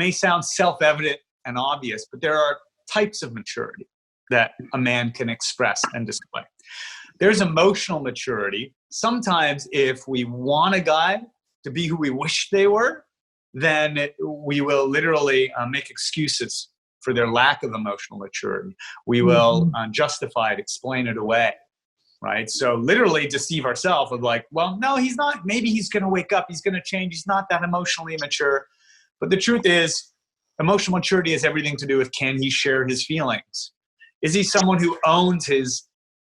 may sound self-evident and obvious, but there are types of maturity that a man can express and display. There's emotional maturity. Sometimes if we want a guy to be who we wish they were, then we will literally make excuses for their lack of emotional maturity. We will justify it, explain it away, right? So literally deceive ourselves of like, well, no, he's not. Maybe he's going to wake up. He's going to change. He's not that emotionally mature. But the truth is, emotional maturity has everything to do with, can he share his feelings? Is he someone who owns his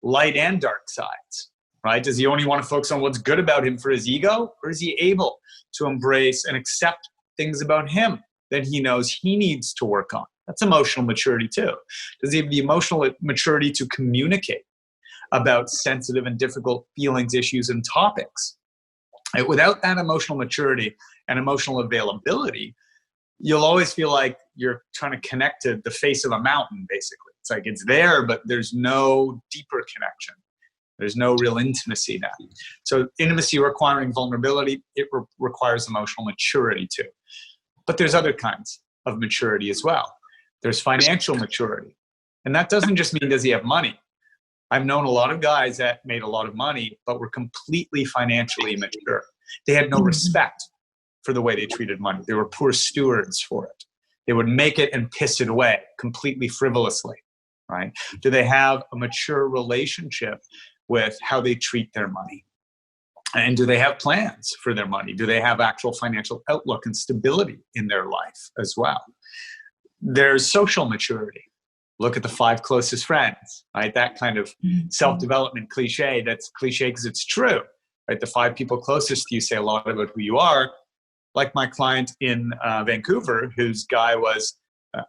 light and dark sides, right? Does he only want to focus on what's good about him for his ego? Or is he able to embrace and accept things about him that he knows he needs to work on? That's emotional maturity too. Does he have the emotional maturity to communicate about sensitive and difficult feelings, issues, and topics? And without that emotional maturity and emotional availability, you'll always feel like you're trying to connect to the face of a mountain, basically. It's like it's there, but there's no deeper connection. There's no real intimacy now. So intimacy requiring vulnerability, it requires emotional maturity too. But there's other kinds of maturity as well. There's financial maturity. And that doesn't just mean, does he have money? I've known a lot of guys that made a lot of money, but were completely financially immature. They had no respect for the way they treated money. They were poor stewards for it. They would make it and piss it away completely frivolously, right? Do they have a mature relationship with how they treat their money? And do they have plans for their money? Do they have actual financial outlook and stability in their life as well? There's social maturity. Look at the 5 closest friends, right? That kind of self-development cliche. That's cliche because it's true, right? The 5 people closest to you say a lot about who you are. Like my client in Vancouver, whose guy was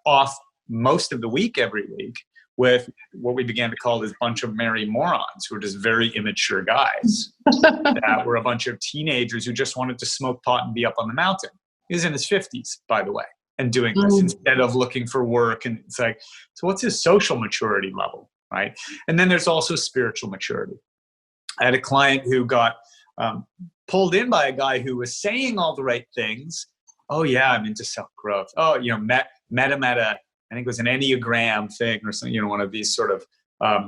off most of the week every week with what we began to call this bunch of merry morons who were just very immature guys that were a bunch of teenagers who just wanted to smoke pot and be up on the mountain. He was in his 50s, by the way, and doing this instead of looking for work. And it's like, so what's his social maturity level, right? And then there's also spiritual maturity. I had a client who got pulled in by a guy who was saying all the right things. Oh yeah, I'm into self-growth. Oh, met him at I think it was an Enneagram thing or something, one of these sort of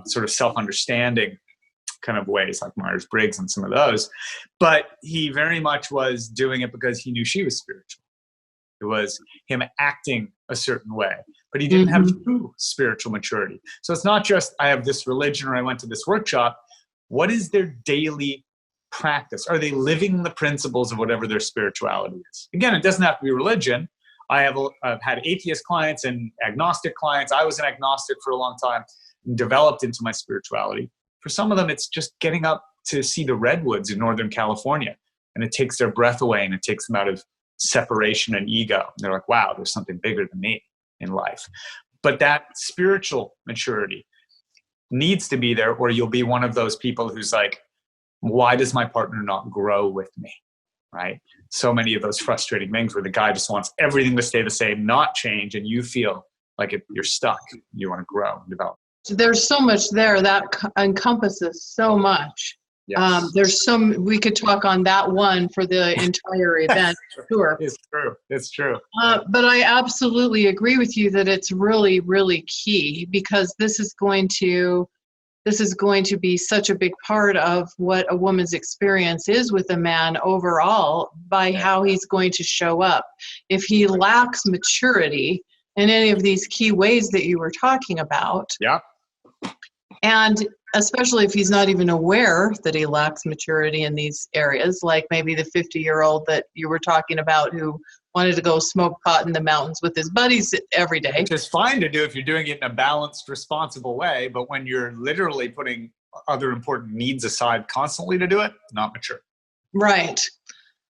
self-understanding kind of ways, like Myers-Briggs and some of those. But he very much was doing it because he knew she was spiritual. It was him acting a certain way, but he didn't have true spiritual maturity. So it's not just, I have this religion or I went to this workshop. What is their daily practice? Are they living the principles of whatever their spirituality is? Again, it doesn't have to be religion. I've had atheist clients and agnostic clients. I was an agnostic for a long time and developed into my spirituality. For some of them, it's just getting up to see the redwoods in Northern California, and it takes their breath away and it takes them out of separation and ego. And they're like, wow, there's something bigger than me in life. But that spiritual maturity needs to be there, or you'll be one of those people who's like, why does my partner not grow with me? Right? So many of those frustrating things where the guy just wants everything to stay the same, not change, and you feel like you're stuck. You want to grow and develop. There's so much there that encompasses so much. Yes. We could talk on that one for the entire event. Sure. It's true. But I absolutely agree with you that it's really, really key, because this is going to be such a big part of what a woman's experience is with a man overall, by how he's going to show up. If he lacks maturity in any of these key ways that you were talking about, and especially if he's not even aware that he lacks maturity in these areas, like maybe the 50-year-old that you were talking about who wanted to go smoke pot in the mountains with his buddies every day. Which is fine to do if you're doing it in a balanced, responsible way, but when you're literally putting other important needs aside constantly to do it, not mature. Right.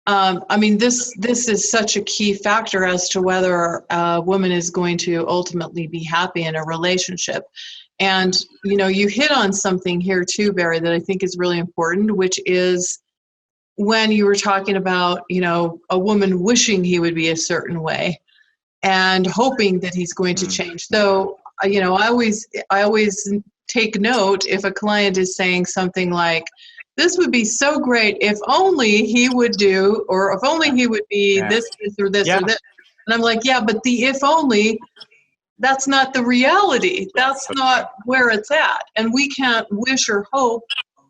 This is such a key factor as to whether a woman is going to ultimately be happy in a relationship. And, you hit on something here too, Barry, that I think is really important, which is when you were talking about, a woman wishing he would be a certain way and hoping that he's going to change. So, I always take note if a client is saying something like, this would be so great if only he would do, or if only he would be this or this or this. And I'm like, yeah, but the if only, that's not the reality. That's not where it's at. And we can't wish or hope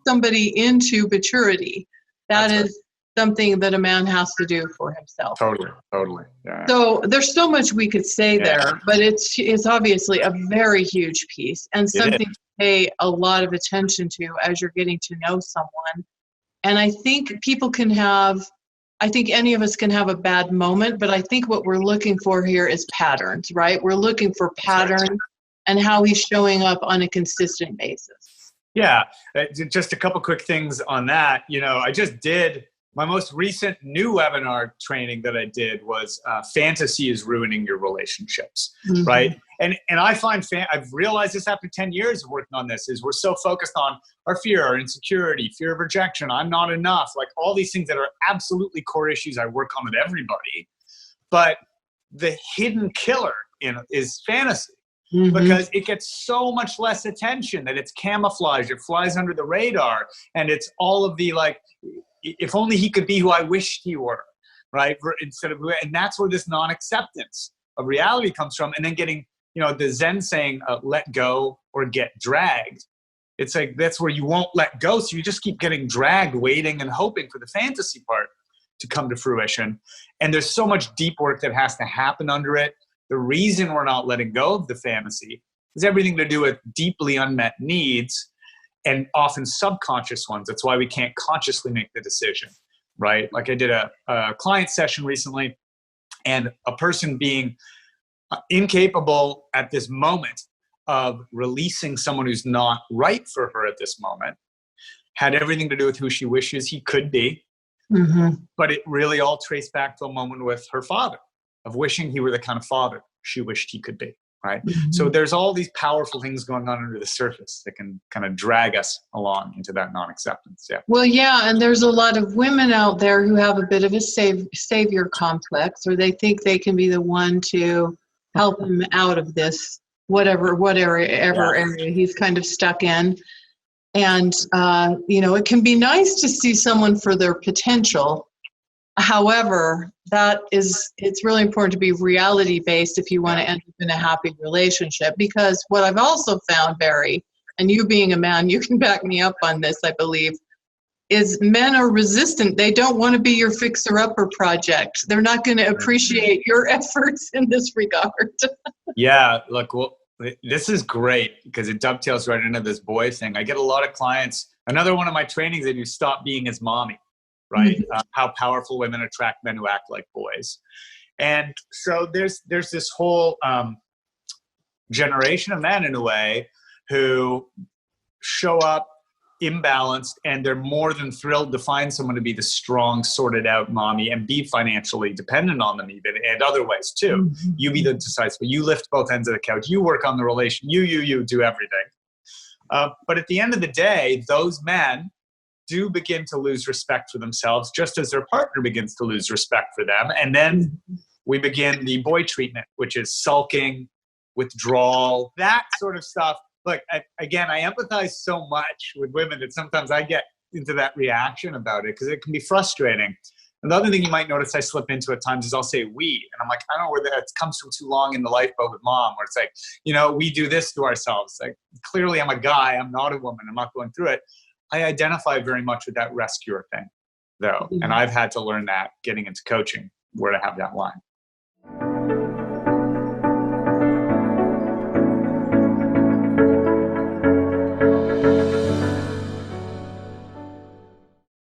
somebody into maturity. That is something that a man has to do for himself. Totally. Yeah. So there's so much we could say there, but it's obviously a very huge piece and something to pay a lot of attention to as you're getting to know someone. And I think I think any of us can have a bad moment, but I think what we're looking for here is patterns, right? We're looking for patterns and how he's showing up on a consistent basis. Yeah, just a couple quick things on that. I just did my most recent new webinar training that I did was fantasy is ruining your relationships, right? And I find I've realized this after 10 years of working on this is we're so focused on our fear, our insecurity, fear of rejection, I'm not enough, like all these things that are absolutely core issues I work on with everybody. But the hidden killer is fantasy. Because it gets so much less attention, that it's camouflage, it flies under the radar, and it's all of the like, if only he could be who I wished he were, right? And that's where this non-acceptance of reality comes from. And then getting, the Zen saying, let go or get dragged. It's like, that's where you won't let go. So you just keep getting dragged, waiting and hoping for the fantasy part to come to fruition. And there's so much deep work that has to happen under it. The reason we're not letting go of the fantasy is everything to do with deeply unmet needs and often subconscious ones. That's why we can't consciously make the decision, right? Like I did a client session recently, and a person being incapable at this moment of releasing someone who's not right for her at this moment had everything to do with who she wishes he could be. But it really all traced back to a moment with her father, of wishing he were the kind of father she wished he could be, right? So there's all these powerful things going on under the surface that can kind of drag us along into that non-acceptance. Yeah. Well, yeah, and there's a lot of women out there who have a bit of a savior complex, or they think they can be the one to help him out of this, whatever area he's kind of stuck in. And, it can be nice to see someone for their potential. However, it's really important to be reality-based if you want to end up in a happy relationship. Because what I've also found, Barry, and you being a man, you can back me up on this, I believe, is men are resistant. They don't want to be your fixer-upper project. They're not going to appreciate your efforts in this regard. Yeah, look, well, this is great because it dovetails right into this boy thing. I get a lot of clients. Another one of my trainings, they do stop being his mommy. Right? How powerful women attract men who act like boys. And so there's this whole generation of men, in a way, who show up imbalanced, and they're more than thrilled to find someone to be the strong, sorted out mommy and be financially dependent on them even, and other ways too. You be the decisive, you lift both ends of the couch, you work on the relation, you do everything. But at the end of the day, those men do begin to lose respect for themselves, just as their partner begins to lose respect for them. And then we begin the boy treatment, which is sulking, withdrawal, that sort of stuff. Look, I empathize so much with women that sometimes I get into that reaction about it because it can be frustrating. And the other thing you might notice I slip into at times is I'll say we. And I'm like, I don't know where that comes from too long in the lifeboat with mom, where it's like, we do this to ourselves. Like, clearly I'm a guy, I'm not a woman, I'm not going through it. I identify very much with that rescuer thing, though. And I've had to learn that getting into coaching, where to have that line.